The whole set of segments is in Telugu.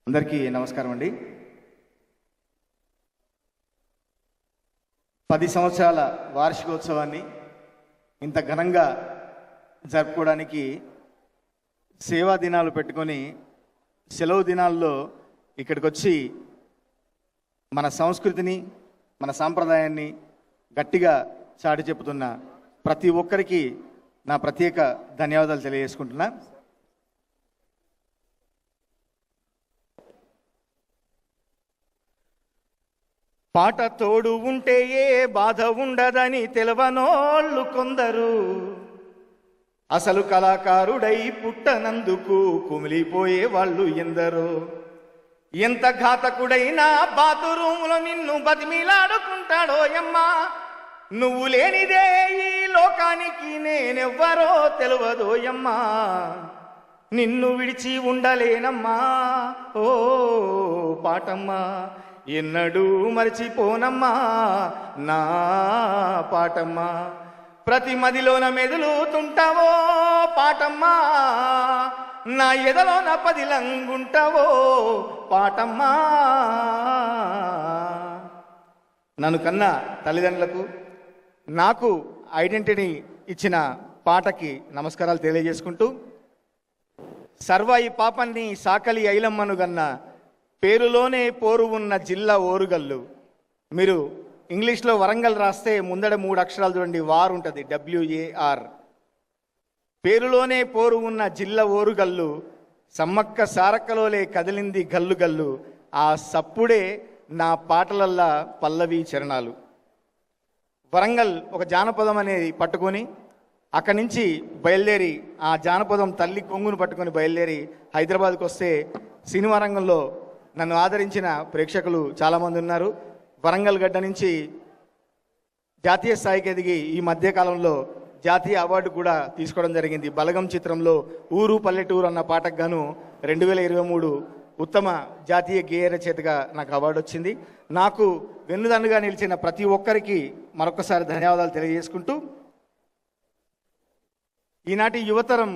అందరికీ నమస్కారం అండి. 10 సంవత్సరాల వార్షికోత్సవాన్ని ఇంత ఘనంగా జరుపుకోవడానికి సేవా దినాలు పెట్టుకొని సెలవు దినాల్లో ఇక్కడికి వచ్చి మన సంస్కృతిని మన సాంప్రదాయాన్ని గట్టిగా చాటి చెప్పుతున్న ప్రతి ఒక్కరికి నా ప్రత్యేక ధన్యవాదాలు తెలియజేసుకుంటున్నా. పాట తోడు ఉంటే ఏ బాధ ఉండదని తెలవనోళ్ళు కొందరు, అసలు కళాకారుడై పుట్టనందుకు కుమిలిపోయే వాళ్ళు ఎందరో. ఎంత ఘాతకుడైనా బాతురూములో నిన్ను బతిమిలాడుకుంటాడో యమ్మా, నువ్వు లేనిదే ఈ లోకానికి నేనెవ్వరో తెలియదోయమ్మా, నిన్ను విడిచి ఉండలేనమ్మా ఓ పాటమ్మా, ఎన్నడూ మరిచిపోనమ్మా నా పాటమ్మా, ప్రతి మదిలోన మెదులుతుంటావో పాటమ్మా, నా ఎదలోన పదిలంగుంటావో పాటమ్మా. నన్ను కన్నా తల్లిదండ్రులకు నాకు ఐడెంటిటీ ఇచ్చిన పాటకి నమస్కారాలు తెలియజేసుకుంటూ, సర్వాయి పాపన్ని సాకలి ఐలమ్మను గన్న పేరులోనే పోరు ఉన్న జిల్లా ఓరుగల్లు. మీరు ఇంగ్లీష్లో వరంగల్ రాస్తే ముందడ 3 అక్షరాలు చూడండి, వార్ ఉంటుంది, WAR. పేరులోనే పోరు ఉన్న జిల్లా ఓరుగల్లు, సమ్మక్క సారక్కలోలే కదిలింది గల్లు గల్లు, ఆ సప్పుడే నా పాటలల్లా పల్లవి చరణాలు. వరంగల్ ఒక జానపదం అనేది పట్టుకొని అక్కడి నుంచి బయలుదేరి ఆ జానపదం తల్లి కొంగును పట్టుకొని బయలుదేరి హైదరాబాద్కి వస్తే సినిమా రంగంలో నన్ను ఆదరించిన ప్రేక్షకులు చాలామంది ఉన్నారు. వరంగల్ గడ్డ నుంచి జాతీయ స్థాయికి ఎదిగి ఈ మధ్యకాలంలో జాతీయ అవార్డు కూడా తీసుకోవడం జరిగింది. బలగం చిత్రంలో ఊరు పల్లెటూరు అన్న పాటకు గాను 2023 ఉత్తమ జాతీయ గేయ రచయితగా నాకు అవార్డు వచ్చింది. నాకు వెన్నుదన్నుగా నిలిచిన ప్రతి ఒక్కరికి మరొకసారి ధన్యవాదాలు తెలియజేసుకుంటూ, ఈనాటి యువతరం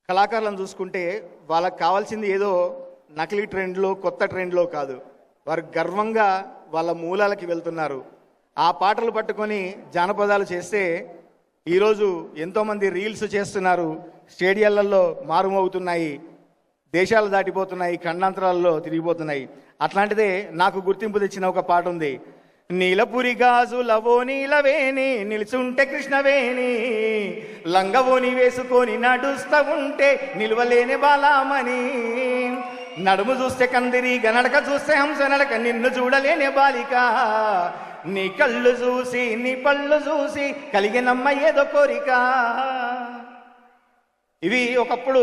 కళాకారులను చూసుకుంటే వాళ్ళకి కావాల్సింది ఏదో నకిలీ ట్రెండ్లో కొత్త ట్రెండ్లో కాదు, వారు గర్వంగా వాళ్ళ మూలాలకి వెళ్తున్నారు. ఆ పాటలు పట్టుకొని జానపదాలు చేస్తే ఈరోజు ఎంతోమంది రీల్స్ చేస్తున్నారు, స్టేడియాలలో మారుమవుతున్నాయి, దేశాలు దాటిపోతున్నాయి, ఖండాంతరాల్లో తిరిగిపోతున్నాయి. అట్లాంటిదే నాకు గుర్తింపు తెచ్చిన ఒక పాట ఉంది. నీలపురి గాజులవో నీలవేణి నిలుచుంటే కృష్ణవేణి, లంగవోని వేసుకొని నడుస్తా ఉంటే నిలువలేని బాలామణి, నడుము చూస్తే కందిరీగ నడక చూస్తే హంస నడక, నిన్ను చూడలేని బాలిక, నీ కళ్ళు చూసి నీ పళ్ళు చూసి కలిగినమ్మ ఏదో కోరిక. ఇవి ఒకప్పుడు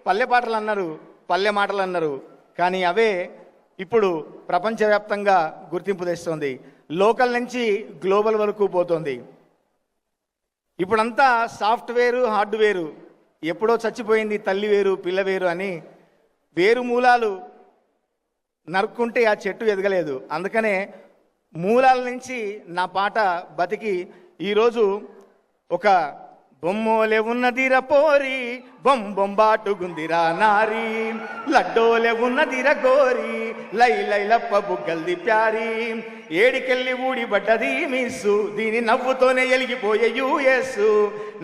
పల్లె పాటలు అన్నారు, పల్లె మాటలు అన్నారు, కానీ అవే ఇప్పుడు ప్రపంచవ్యాప్తంగా గుర్తింపు తెస్తుంది. లోకల్ నుంచి గ్లోబల్ వరకు పోతుంది. ఇప్పుడంతా సాఫ్ట్వేరు హార్డ్వేరు, ఎప్పుడో చచ్చిపోయింది తల్లి వేరు పిల్ల వేరు అని వేరు మూలాలు నరుక్కుంటే ఆ చెట్టు ఎదగలేదు. అందుకనే మూలాల నుంచి నా పాట బతికి ఈరోజు ఒక బొమ్మోలే ఉన్నదిర పోరి బొంబాటుగుందిరా నారి, లడ్డోలే ఉన్నదిర గోరి లై లైలప్ప బుగ్గల్ది ప్యారి, ఏడికెళ్ళి ఊడిపడ్డది మిస్సు దీని నవ్వుతోనే ఎలిగిపోయే యూఎస్,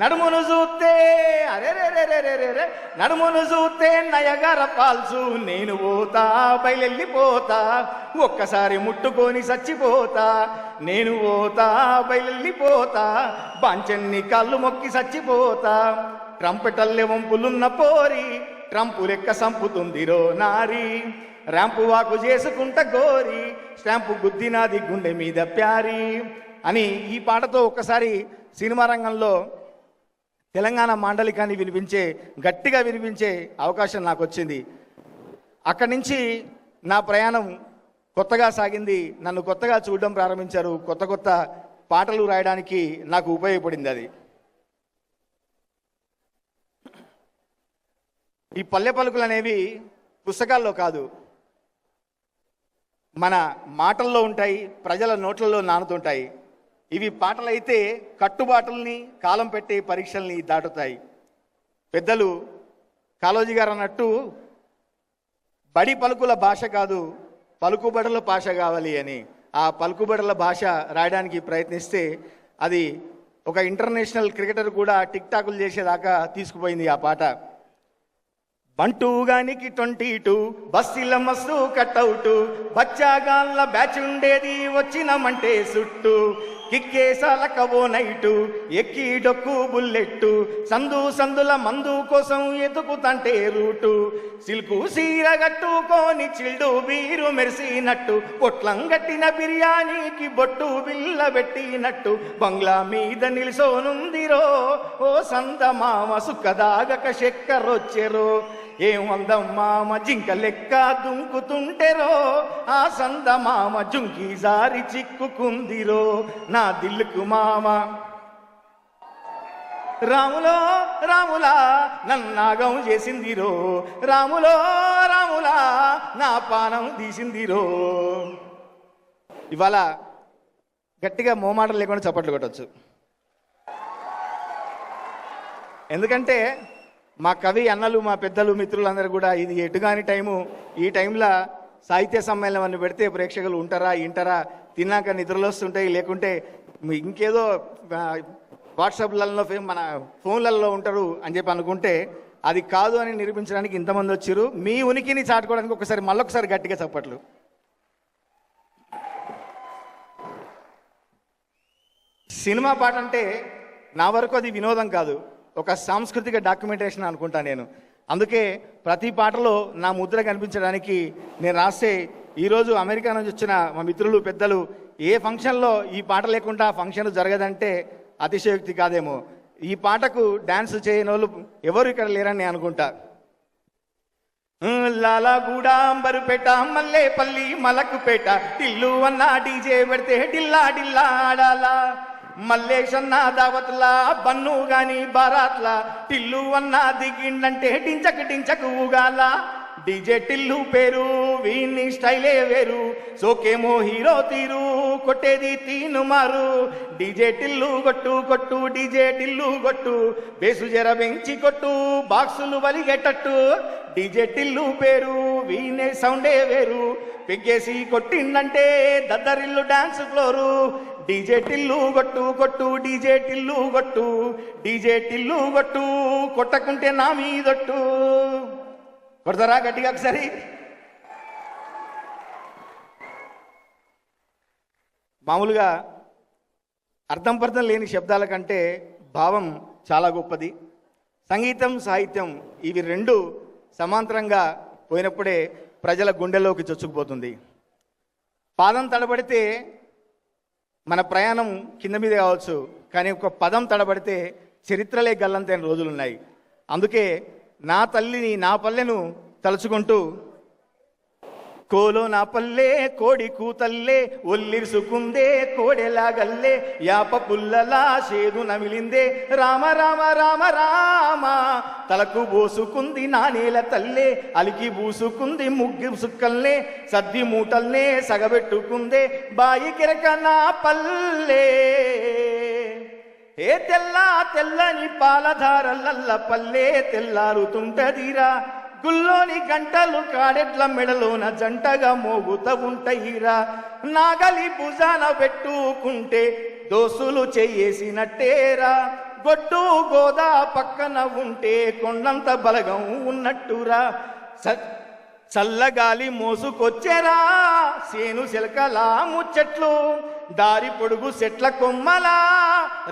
నడుమును చూస్తే అరే నడుమును చూస్తే నయగర పాల్సు, నేను పోతా బయలెళ్ళిపోతా ఒక్కసారి ముట్టుకొని చచ్చిపోతా, నేను పోతా బయలెళ్ళిపోతా బాంచన్ని కాళ్ళు మొక్కి చచ్చిపోతా, ట్రంపెటల్లె వంపులున్న పోరి ట్రంపు లెక్క సంపుతుందిరో నారి, ర్యాంపు వాకు చేసుకుంటా గోరి స్టాంపు గుద్దినాది గుండె మీద ప్యారి అని ఈ పాటతో ఒక్కసారి సినిమా రంగంలో తెలంగాణ మాండలికాన్ని వినిపించే గట్టిగా వినిపించే అవకాశం నాకు వచ్చింది. అక్కడి నుంచి నా ప్రయాణం కొత్తగా సాగింది. నన్ను కొత్తగా చూడడం ప్రారంభించారు. కొత్త కొత్త పాటలు రాయడానికి నాకు ఉపయోగపడింది అది. ఈ పల్లె పలుకులు అనేవి పుస్తకాల్లో కాదు, మన మాటల్లో ఉంటాయి, ప్రజల నోట్లలో నానుతుంటాయి. ఇవి పాటలైతే కట్టుబాటుల్ని కాలం పెట్టే పరీక్షల్ని దాటుతాయి. పెద్దలు కాళోజీ గారు అన్నట్టు బడి పలుకుల భాష కాదు, పలుకుబడుల భాష కావాలి అని. ఆ పలుకుబడుల భాష రాయడానికి ప్రయత్నిస్తే అది ఒక ఇంటర్నేషనల్ క్రికెటర్ కూడా టిక్ టాకులు చేసేదాకా తీసుకుపోయింది ఆ పాట. 1-2 22 బస్సిల మస్తు కట్అవుట్, బచ్చాగాళ్ళ బ్యాచ్ ఉండేది వచ్చినమంటే సుట్టు, కిక్కేసాలకవో నైటు ఎక్కి డొక్కు బుల్లెట్టు, సందుల మందు కోసం ఎతుకుతంటే రూటు, సిల్కు సీర కట్టుకొని చిల్డు బీరు మెరిసినట్టు, పొట్లం గట్టిన బిర్యానీకి బొట్టు బిల్ల పెట్టినట్టు, బంగ్లా మీద నిలిసోనుందిరో ఓ సందమామ సుక్కదాగక చక్కరొచ్చెరో, ఏం అందమ్మామ జింక లెక్క దుంకుతుంటెరో, ఆ సందమామ జుంకి జారి చిక్కుకుందిరో నా దిల్లుకు మామ. రాములో రాములా నన్నాగం చేసిందిరో, రాములో రాములా నా పానం తీసిందిరో. ఇవాళ గట్టిగా మోమాటం లేకుండా చప్పట్లు కొట్టచ్చు. ఎందుకంటే మా కవి అన్నలు, మా పెద్దలు, మిత్రులందరూ కూడా ఇది ఎటుగాని టైము, ఈ టైంలో సాహిత్య సమ్మేళనం అని పెడితే ప్రేక్షకులు ఉంటారా ఇంటారా, తిన్నాక నిద్రలు వస్తుంటాయి, లేకుంటే ఇంకేదో వాట్సాప్లలో మన ఫోన్లలో ఉంటారు అని చెప్పి అనుకుంటే అది కాదు అని నిరూపించడానికి ఇంతమంది వచ్చారు. మీ ఉనికిని చాటుకోవడానికి ఒకసారి మళ్ళొకసారి గట్టిగా చప్పట్లు. సినిమా పాట అంటే నా వరకు అది వినోదం కాదు, ఒక సాంస్కృతిక డాక్యుమెంటేషన్ అనుకుంటా నేను. అందుకే ప్రతి పాటలో నా ముద్ర కనిపించడానికి నేను రాస్తే, ఈరోజు అమెరికా నుంచి వచ్చిన మా మిత్రులు పెద్దలు ఏ ఫంక్షన్లో ఈ పాట లేకుండా ఫంక్షన్ జరగదంటే అతిశయోక్తి కాదేమో. ఈ పాటకు డ్యాన్స్ చేయని వాళ్ళు ఎవరు ఇక్కడ లేరని నేను అనుకుంటా. లాలాగూడ అంబరుపేట మల్లేపల్లి మలకుపేట టిల్లు అన్న డీజే పెడితే డిల్లా డిల్లా ఆడాలా, మల్లేశన్న దావత్లా బన్ను గాని బారాత్లా, టిల్లు అన్న దిగిండంటే డించకు డించకు ఊగాల, డీజే టిల్లు పేరు వీన్ని స్టైలే వేరు, సోకేమో హీరో తీరు కొట్టేది తీను మారు, డీజే టిల్లు కొట్టు కొట్టు డీజే టిల్లు కొట్టు, బేసు జర పెంచి కొట్టు బాక్సులు వలిగేటట్టు, డీజే టిల్లు పేరు వీనే సౌండే వేరు, పెగ్గేసి కొట్టిందంటే దద్దరిల్లు డాన్స్ ఫ్లోరు, డీజే టిల్లు కొట్టు కొట్టు డీజే టిల్లు కొట్టు, డీజే టిల్లు కొట్టు కొట్టకుంటే నా మీదొట్టు. కొడతారా గట్టిగా ఒకసారి? మామూలుగా అర్థం పర్థం లేని శబ్దాల కంటే భావం చాలా గొప్పది. సంగీతం, సాహిత్యం ఇవి రెండు సమాంతరంగా పోయినప్పుడే ప్రజల గుండెల్లోకి చొచ్చుకుపోతుంది. పాదం తడబడితే మన ప్రయాణం కింద మీద కావచ్చు, కానీ ఒక పదం తడబడితే చరిత్రలే గల్లంతైన రోజులున్నాయి. అందుకే నా తల్లిని నా పల్లెను తలుచుకుంటూ, కోలో నా పల్లె కోడి కూతల్లే ఒల్లిరుసుకుందే కోడెలాగల్లే, యాప పుల్లలా సేదు నమిలిందే రామ రామ రామ రామ, తలకు బోసుకుంది నా నేల తల్లే అలికి బూసుకుంది ముగ్గు సుక్కల్నే, సద్ది మూటల్నే సగబెట్టుకుందే బాయి కిరక నా పల్లె, ఏ తెల్లా తెల్లని పాలధారలల్ల పల్లె తెల్లారుతుంటదిరా, గుల్లోని గంటలు కాడెట్ల మెడలోన జంటగా మోగుత ఉంటాయిరా, నాగలి భుజాన పెట్టుకుంటే దోసులు చెయ్యేసినట్టేరా, గొడ్డు గోదా పక్కన ఉంటే కొండంత బలగం ఉన్నట్టురా, చల్లగాలి మోసుకొచ్చెరా సేను శిలకలా ముచ్చట్లు, దారి పొడుగు చెట్ల కొమ్మలా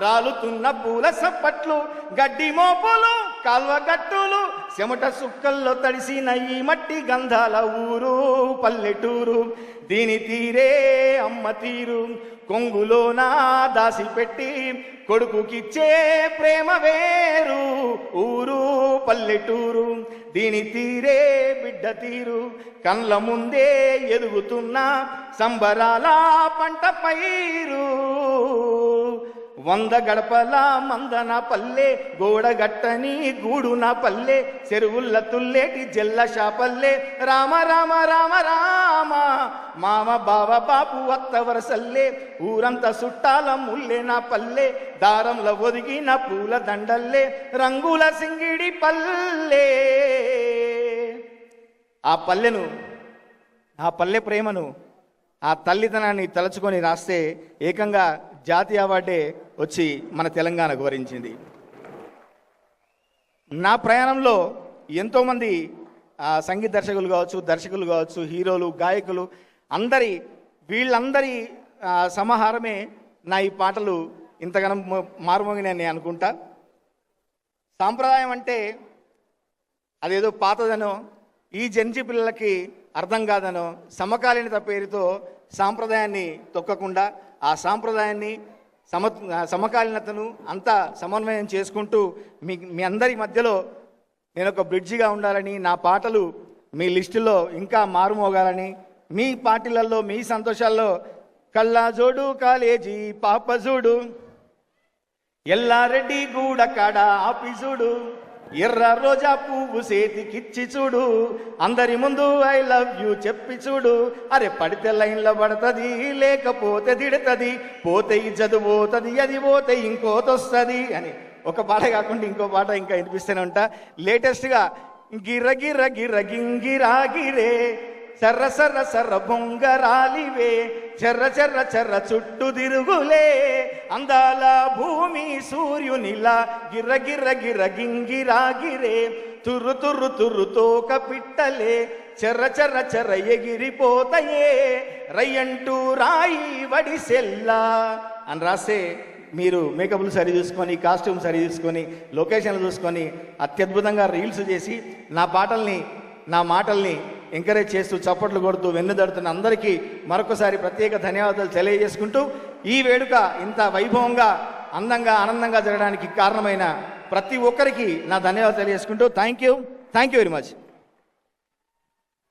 రాలుతున్న పూల సప్పట్లు, గడ్డి మోపులు కాల్వగట్టులు చెమట సుక్కల్లో తడిసిన ఈ మట్టి గంధాల ఊరు పల్లెటూరు, దీని తీరే అమ్మ తీరు, కొంగులోనా దాసిపెట్టి కొడుకుకిచ్చే ప్రేమ వేరు ఊరు పల్లెటూరు, దీని తీరే బిడ్డ తీరు, కళ్ళ ముందే ఎదుగుతున్న సంబరాల పంట పైరు, 100 గడపల మందన పల్లె గోడగట్టని గూడున పల్లె, చెరువుల్ల తుల్లేటి జల్ల షాపల్లె రామ రామ రామ రామ, మామ బావ బాపు అత్త వరసల్లే ఊరంతా సుట్టాల ముల్లె నా పల్లె, దారంలో ఒదిగిన పూల దండల్లే రంగుల సింగిడి పల్లె. ఆ పల్లెను, ఆ పల్లె ప్రేమను, ఆ తల్లితనాన్ని తలుచుకొని రాస్తే ఏకంగా జాతీయ అవార్డే వచ్చి మన తెలంగాణకు వరించింది. నా ప్రయాణంలో ఎంతోమంది సంగీత దర్శకులు కావచ్చు, దర్శకులు కావచ్చు, హీరోలు, గాయకులు వీళ్ళందరి సమాహారమే నా ఈ పాటలు ఇంతగానం మారుమోగినని నేను అనుకుంటా. సాంప్రదాయం అంటే అదేదో పాతదనో, ఈ జంజి పిల్లలకి అర్థం కాదనో, సమకాలీనత పేరుతో సాంప్రదాయాన్ని తొక్కకుండా ఆ సాంప్రదాయాన్ని సమకాలీనతను అంతా సమన్వయం చేసుకుంటూ మీ అందరి మధ్యలో నేను ఒక బ్రిడ్జిగా ఉండాలని, నా పాటలు మీ లిస్టులో ఇంకా మారుమోగాలని, మీ పార్టీలలో మీ సంతోషాల్లో కళ్ళజోడు కాలేజీ పాపజూడు, ఎల్లారెడ్డి గూడ కాడ ఆఫీసుడు, ఎర్ర రోజా పువ్వు చేతికిచ్చి చూడు, అందరి ముందు ఐ లవ్ యూ చెప్పి చూడు, అరే పడితే లైన్లో పడుతుంది, లేకపోతే తిడుతుంది, పోతే ఇజ్జతు పోతుంది, అది పోతే ఇంకోతొస్తుంది అని ఒక పాట కాకుండా ఇంకో పాట ఇంకా వినిపిస్తూనే ఉంటా. లేటెస్ట్గా గిర్ర గిర్ర గిర్ర గింగిరాగిరే, సర్ర సర్ర సర్ర బొంగరాలివే, చెర్ర చెర్ర చెర్ర చుట్టు తిరుగులే, అందాల భూమి సూర్యునిలా గిర్ర గిర్ర గిర్ర గింగిరాగిరే, తుర్రు తుర్రు తుర్రు తోక పిట్టలే, చెర్ర చెర్ర చెర్ర ఎగిరిపోతాయే, రయ్యంటూ రాయి వడిసెల్లా అని రాస్తే మీరు మేకప్లు సరి చూసుకొని, కాస్ట్యూమ్ సరి చూసుకొని, లొకేషన్లు చూసుకొని అత్యద్భుతంగా రీల్స్ చేసి నా మాటల్ని ఎంకరేజ్ చేస్తూ చప్పట్లు కొడుతూ వెన్నుదడుతున్న అందరికీ మరొకసారి ప్రత్యేక ధన్యవాదాలు తెలియజేసుకుంటూ, ఈ వేడుక ఇంత వైభవంగా, అందంగా, ఆనందంగా జరగడానికి కారణమైన ప్రతి ఒక్కరికి నా ధన్యవాదాలు తెలియజేసుకుంటూ థ్యాంక్ యూ వెరీ మచ్.